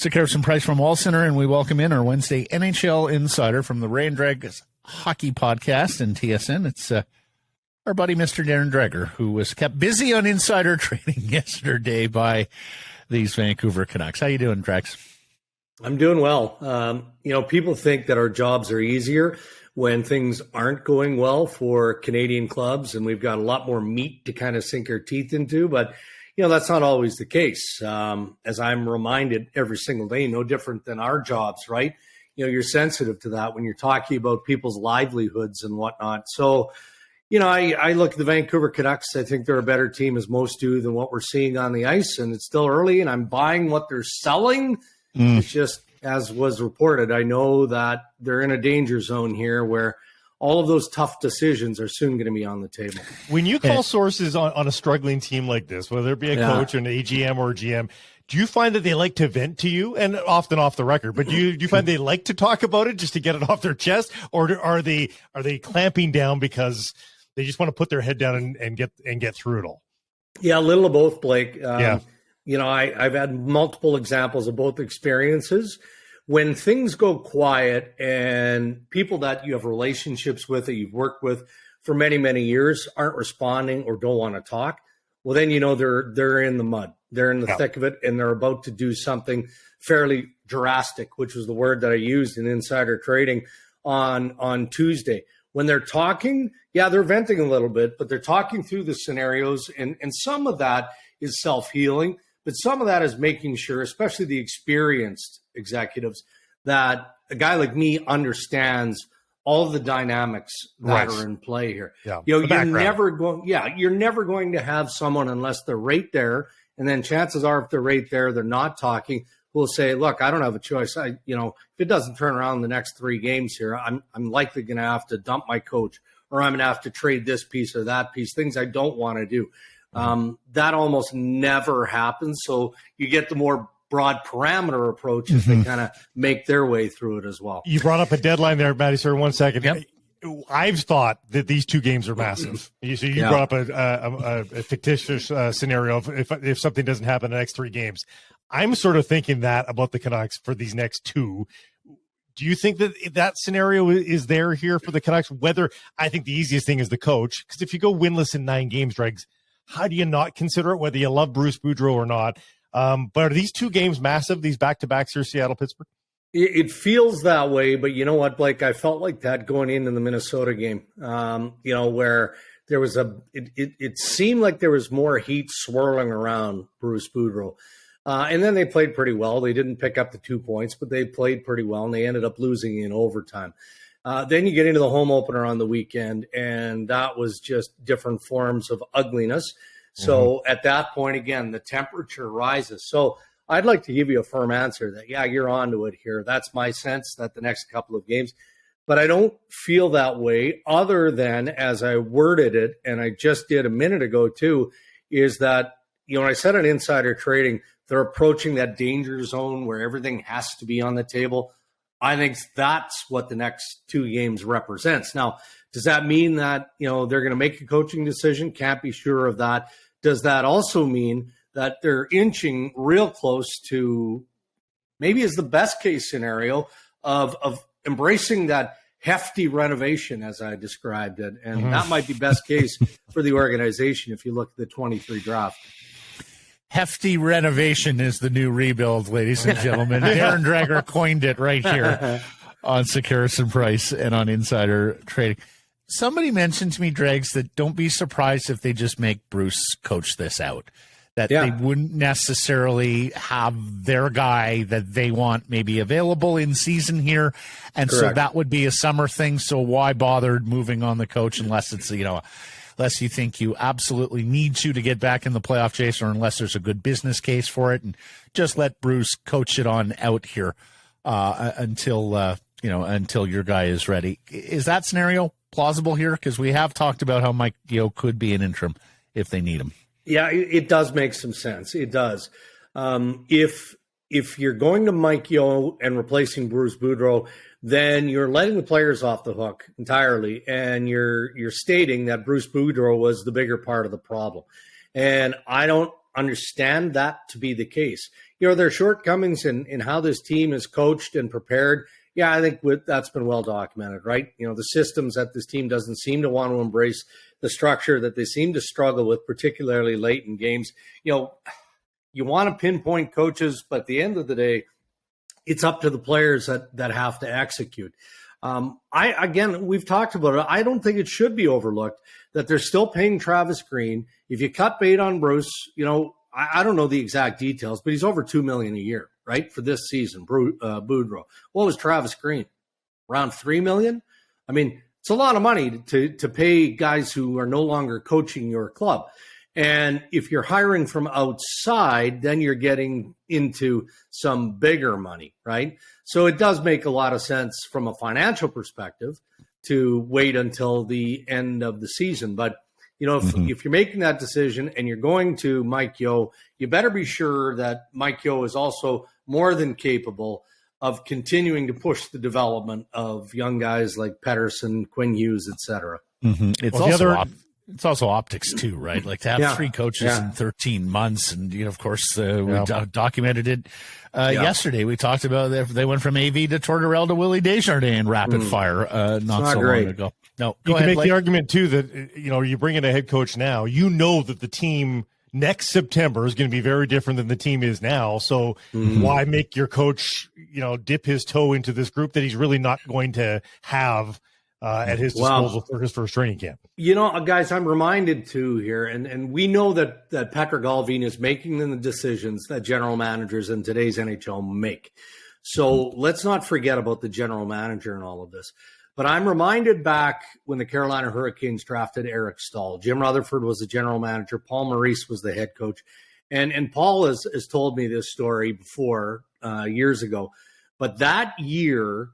Sekeres and Price from Wall Center, and we welcome in our Wednesday NHL insider from the Darren Dreger Hockey Podcast and TSN. It's our buddy, Mr. Darren Dreger, who was kept busy on insider trading yesterday by these Vancouver Canucks. How you doing, Drex? I'm doing well. People think that our jobs are easier when things aren't going well for Canadian clubs, and we've got a lot more meat to kind of sink our teeth into, but that's not always the case. As I'm reminded every single day, no different than our jobs, right? You're sensitive to that when you're talking about people's livelihoods and whatnot. So, I look at the Vancouver Canucks. I think they're a better team, as most do, than what we're seeing on the ice. And it's still early, and I'm buying what they're selling. It's just, as was reported, I know that they're in a danger zone here where all of those tough decisions are soon going to be on the table. When you call sources on a struggling team like this, whether it be a coach, an AGM, or a GM, do you find that they like to vent to you, and often off the record, but do you find they like to talk about it just to get it off their chest, or are they clamping down because they just want to put their head down and get through it all? Yeah, a little of both, Blake. I've had multiple examples of both experiences. When things go quiet and people that you have relationships with, that you've worked with for many, many years, aren't responding or don't want to talk, well, then they're in the mud. They're in the thick of it, and they're about to do something fairly drastic, which was the word that I used in insider trading on Tuesday. When they're talking, they're venting a little bit, but they're talking through the scenarios, and some of that is self-healing, but some of that is making sure, especially the experienced executives, that a guy like me understands all of the dynamics that are in play here. Yeah. You're never going to have someone, unless they're right there, and then chances are, if they're right there, they're not talking, who will say, look, I don't have a choice. If it doesn't turn around in the next 3 games here, I'm likely going to have to dump my coach, or I'm going to have to trade this piece or that piece, things I don't want to do. That almost never happens. So you get the more broad parameter approach as they kind of make their way through it as well. You brought up a deadline there, Matty, sir. 1 second. Yep. I've thought that these 2 games are massive. So you brought up a fictitious scenario of if something doesn't happen in the next 3 games. I'm sort of thinking that about the Canucks for these next 2. Do you think that scenario is there here for the Canucks? Whether I think the easiest thing is the coach, because if you go winless in 9 games, Dregs, how do you not consider it, whether you love Bruce Boudreau or not? But are these 2 games massive, these back-to-backs here, Seattle-Pittsburgh? It feels that way, but you know what, Blake? I felt like that going into the Minnesota game, where there was it seemed like there was more heat swirling around Bruce Boudreau. And then they played pretty well. They didn't pick up the 2 points, but they played pretty well, and they ended up losing in overtime. Then you get into the home opener on the weekend, and that was just different forms of ugliness. So at that point, again, the temperature rises. So I'd like to give you a firm answer that, you're onto it here. That's my sense, that the next couple of games. But I don't feel that way, other than, as I worded it, and I just did a minute ago too, is that, when I said on insider trading, they're approaching that danger zone where everything has to be on the table. I think that's what the next 2 games represents. Now, does that mean that, they're going to make a coaching decision? Can't be sure of that. Does that also mean that they're inching real close to, maybe is the best case scenario, of embracing that hefty renovation, as I described it? And that might be best case for the organization if you look at the 23 draft. Hefty renovation is the new rebuild, ladies and gentlemen. Darren Dreger coined it right here on Sekeres and Price and on Insider Trading. Somebody mentioned to me, Dregs, that don't be surprised if they just make Bruce coach this out. That they wouldn't necessarily have their guy that they want maybe available in season here. And Correct. So that would be a summer thing. So why bother moving on the coach unless it's, unless you think you absolutely need to get back in the playoff chase, or unless there's a good business case for it, and just let Bruce coach it on out here until your guy is ready. Is that scenario plausible here? Because we have talked about how Mike Yeo could be an interim if they need him. Yeah, it does make some sense. It does. If you're going to Mike Yeo and replacing Bruce Boudreau, then you're letting the players off the hook entirely, and you're stating that Bruce Boudreau was the bigger part of the problem. And I don't understand that to be the case. their shortcomings in how this team is coached and prepared. Yeah, I think that's been well documented, right? The systems that this team doesn't seem to want to embrace, the structure that they seem to struggle with, particularly late in games. You want to pinpoint coaches, but at the end of the day, it's up to the players that have to execute. We've talked about it. I don't think it should be overlooked that they're still paying Travis Green. If you cut bait on Bruce, I don't know the exact details, but he's over $2 million a year, right, for this season. Boudreaux. What was Travis Green? Around $3 million? I mean, it's a lot of money to pay guys who are no longer coaching your club. And if you're hiring from outside, then you're getting into some bigger money, right? So it does make a lot of sense from a financial perspective to wait until the end of the season. But, if you're making that decision and you're going to Mike Yeo, you better be sure that Mike Yeo is also more than capable of continuing to push the development of young guys like Pettersson, Quinn Hughes, et cetera. Mm-hmm. It's also optics too, right? Like to have three coaches in 13 months. And, of course, we documented it yesterday. We talked about they went from AV to Tortorella to Willie Desjardins in rapid fire not so long ago. No, you can make the argument too that, you bring in a head coach now, that the team next September is going to be very different than the team is now. So why make your coach, dip his toe into this group that he's really not going to have at his disposal for his first training camp? Guys, I'm reminded too here, and we know that Patrick Allvin is making the decisions that general managers in today's NHL make. So let's not forget about the general manager in all of this. But I'm reminded back when the Carolina Hurricanes drafted Eric Stahl. Jim Rutherford was the general manager. Paul Maurice was the head coach. And Paul has told me this story before years ago. But that year,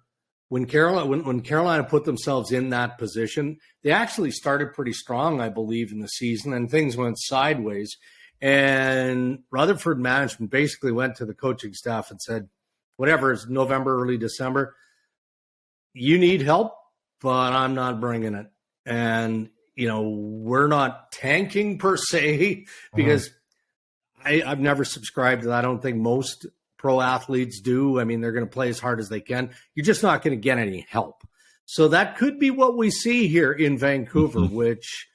when Carolina put themselves in that position, they actually started pretty strong, I believe, in the season, and things went sideways. And Rutherford management basically went to the coaching staff and said, whatever, it's November, early December, you need help, but I'm not bringing it. And, we're not tanking per se, because I've never subscribed to that. I don't think most pro athletes do. I mean, they're going to play as hard as they can. You're just not going to get any help. So that could be what we see here in Vancouver, which,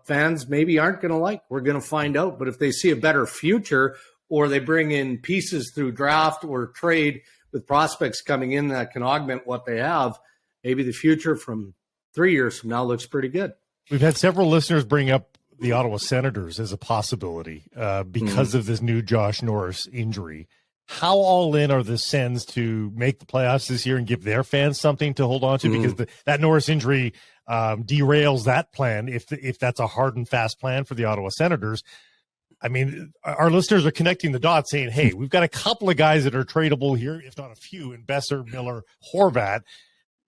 fans maybe aren't going to like. We're going to find out. But if they see a better future, or they bring in pieces through draft or trade with prospects coming in that can augment what they have, maybe the future from 3 years from now looks pretty good. We've had several listeners bring up the Ottawa Senators as a possibility because of this new Josh Norris injury. How all in are the Sens to make the playoffs this year and give their fans something to hold on to? Because that Norris injury derails that plan if that's a hard and fast plan for the Ottawa Senators. I mean, our listeners are connecting the dots saying, hey, we've got a couple of guys that are tradable here, if not a few, in Besser, Miller, Horvat.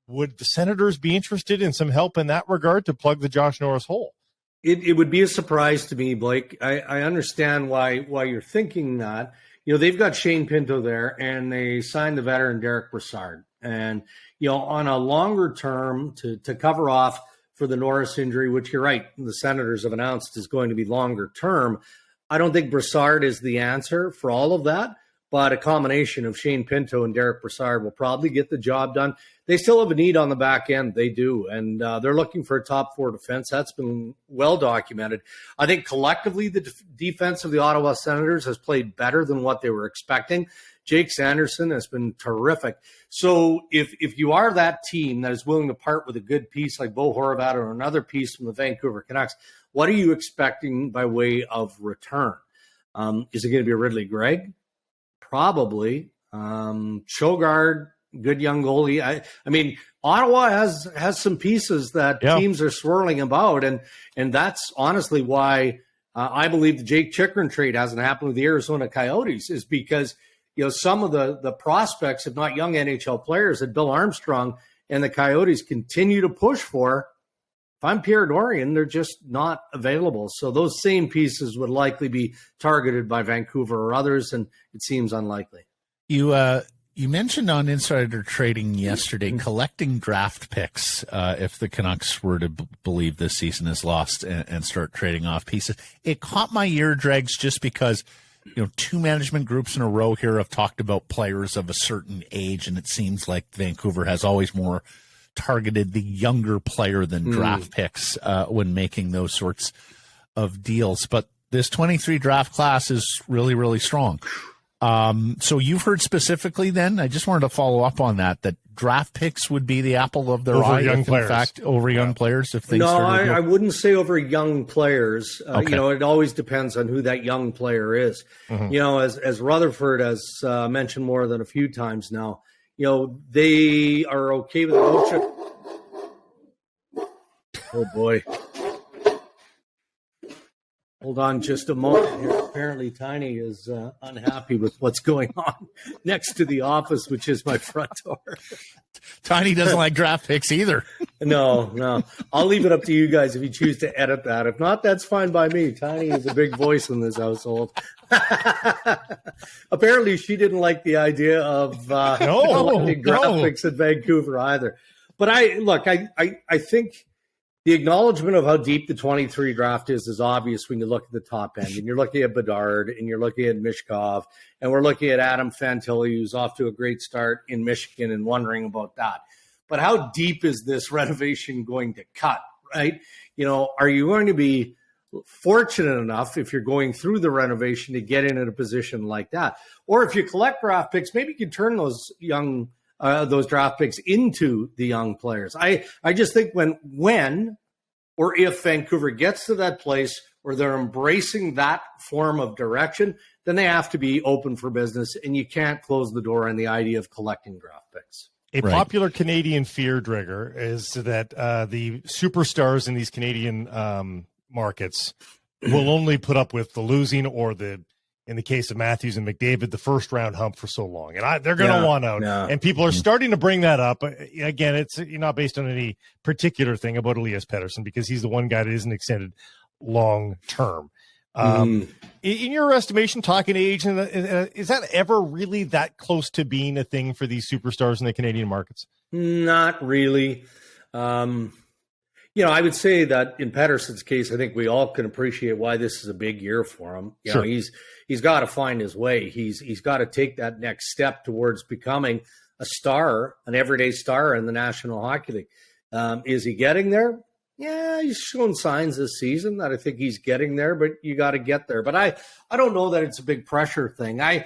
Would the Senators be interested in some help in that regard to plug the Josh Norris hole? It would be a surprise to me, Blake. I understand why you're thinking that. They've got Shane Pinto there, and they signed the veteran Derek Brassard. And, on a longer term to cover off for the Norris injury, which you're right, the Senators have announced is going to be longer term, I don't think Brassard is the answer for all of that, but a combination of Shane Pinto and Derek Brassard will probably get the job done. They still have a need on the back end. They do. And they're looking for a top four defense. That's been well documented. I think collectively the defense of the Ottawa Senators has played better than what they were expecting. Jake Sanderson has been terrific. So if you are that team that is willing to part with a good piece like Bo Horvat or another piece from the Vancouver Canucks, what are you expecting by way of return? Is it going to be a Ridley Gregg? Probably. Shogard, good young goalie. I mean, Ottawa has some pieces that teams are swirling about, and that's honestly why I believe the Jake Chychrun trade hasn't happened with the Arizona Coyotes, is because some of the prospects, if not young NHL players, that Bill Armstrong and the Coyotes continue to push for, if I'm Pierre Dorian, they're just not available. So those same pieces would likely be targeted by Vancouver or others, and it seems unlikely. You mentioned on Insider Trading yesterday collecting draft picks if the Canucks were to believe this season is lost and start trading off pieces. It caught my ear, Dregs, just because two management groups in a row here have talked about players of a certain age, and it seems like Vancouver has always more targeted the younger player than draft picks when making those sorts of deals. But this 23 draft class is really, really strong. So you've heard specifically then, I just wanted to follow up on that draft picks would be the apple of their eye, in fact, over young players. If things I wouldn't say over young players. Okay. It always depends on who that young player is. As Rutherford has mentioned more than a few times now, they are okay with the notion. Oh boy. Hold on just a moment here. Apparently Tiny is unhappy with what's going on next to the office, which is my front door. Tiny doesn't like draft picks either. No. I'll leave it up to you guys if you choose to edit that. If not, that's fine by me. Tiny is a big voice in this household. Apparently she didn't like the idea of collecting draft picks in Vancouver either. But I think the acknowledgement of how deep the 23 draft is obvious when you look at the top end. And you're looking at Bedard, and you're looking at Mishkov, and we're looking at Adam Fantilli, who's off to a great start in Michigan, and wondering about that. But how deep is this renovation going to cut, right? Are you going to be fortunate enough, if you're going through the renovation, to get in a position like that? Or if you collect draft picks, maybe you can turn those those draft picks into the young players. I just think when or if Vancouver gets to that place where they're embracing that form of direction, then they have to be open for business, and you can't close the door on the idea of collecting draft picks. A popular Canadian fear, Dreger, is that the superstars in these Canadian markets will only put up with the losing or in the case of Matthews and McDavid, the first round hump for so long. And they're going to want out. Yeah. And people are starting to bring that up. Again, it's not based on any particular thing about Elias Pettersson, because he's the one guy that isn't extended long term. In your estimation, talking age, is that ever really that close to being a thing for these superstars in the Canadian markets? Not really. I would say that in Pettersson's case, I think we all can appreciate why this is a big year for him. Sure. He's got to find his way. He's got to take that next step towards becoming a star, an everyday star in the National Hockey League. Is he getting there? Yeah, he's shown signs this season that I think he's getting there, but you got to get there. But I don't know that it's a big pressure thing. It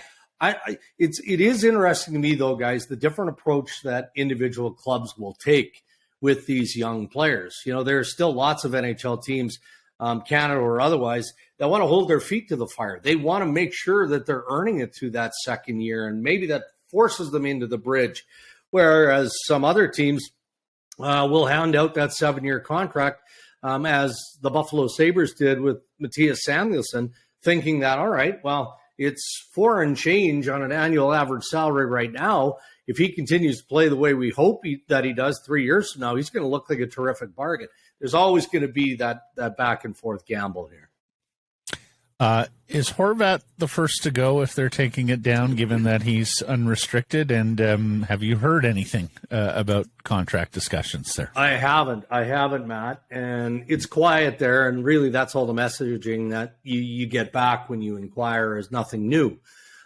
is interesting to me though, guys, the different approach that individual clubs will take with these young players. There's still lots of NHL teams, Canada or otherwise, that want to hold their feet to the fire. They want to make sure that they're earning it through that second year, and maybe that forces them into the bridge. Whereas some other teams will hand out that 7-year contract, as the Buffalo Sabres did with Matthias Samuelsson, thinking that, all right, well, it's 4 and change on an annual average salary right now. If he continues to play the way we hope that he does 3 years from now, he's going to look like a terrific bargain. There's always going to be that back and forth gamble here. Is Horvat the first to go if they're taking it down, given that he's unrestricted? And have you heard anything about contract discussions there? I haven't, Matt. And it's quiet there. And really, that's all the messaging that you get back when you inquire is nothing new.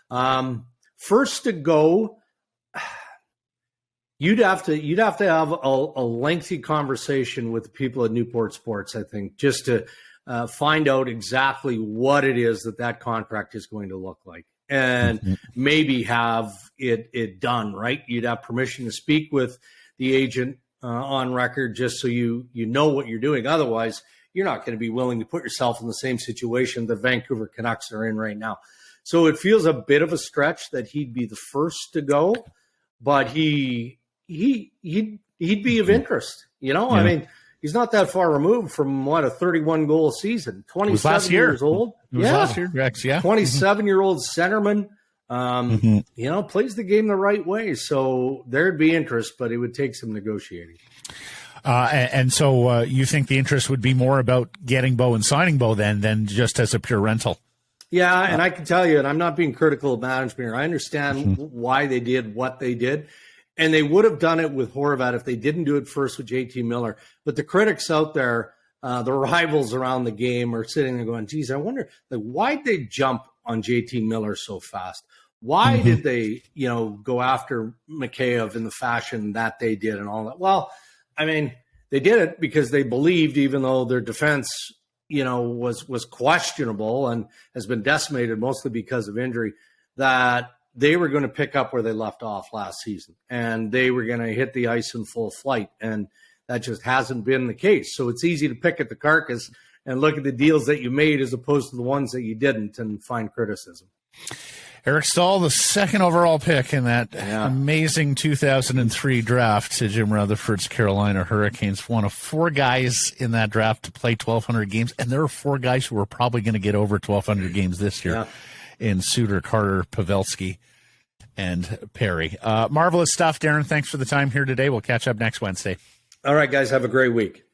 First to go, you'd have to have a lengthy conversation with the people at Newport Sports, I think, just to find out exactly what it is that contract is going to look like, and maybe have it done, right? You'd have permission to speak with the agent on record, just so you know what you're doing. Otherwise, you're not going to be willing to put yourself in the same situation the Vancouver Canucks are in right now. So it feels a bit of a stretch that he'd be the first to go, but he'd be of interest. Yeah. I mean, he's not that far removed from a 31-goal season. 27 years old. It was last year, Rex. Yeah, 27-year-old centerman. Plays the game the right way. So there'd be interest, but it would take some negotiating. So you think the interest would be more about getting Bo and signing Bo than just as a pure rental? Yeah, and I can tell you, and I'm not being critical of management here, I understand why they did what they did. And they would have done it with Horvat if they didn't do it first with JT Miller. But the critics out there, the rivals around the game, are sitting there going, geez, I wonder, why'd they jump JT Miller so fast? Why did they, go after Mikheyev in the fashion that they did and all that? Well, I mean, they did it because they believed, even though their defense, was questionable and has been decimated mostly because of injury, that they were going to pick up where they left off last season and they were going to hit the ice in full flight. And that just hasn't been the case. So it's easy to pick at the carcass and look at the deals that you made as opposed to the ones that you didn't and find criticism. Eric Stahl, the second overall pick in that amazing 2003 draft to Jim Rutherford's Carolina Hurricanes. One of 4 guys in that draft to play 1,200 games, and there are 4 guys who are probably going to get over 1,200 games this year in Suter, Carter, Pavelski, and Perry. Marvelous stuff, Darren. Thanks for the time here today. We'll catch up next Wednesday. All right, guys. Have a great week.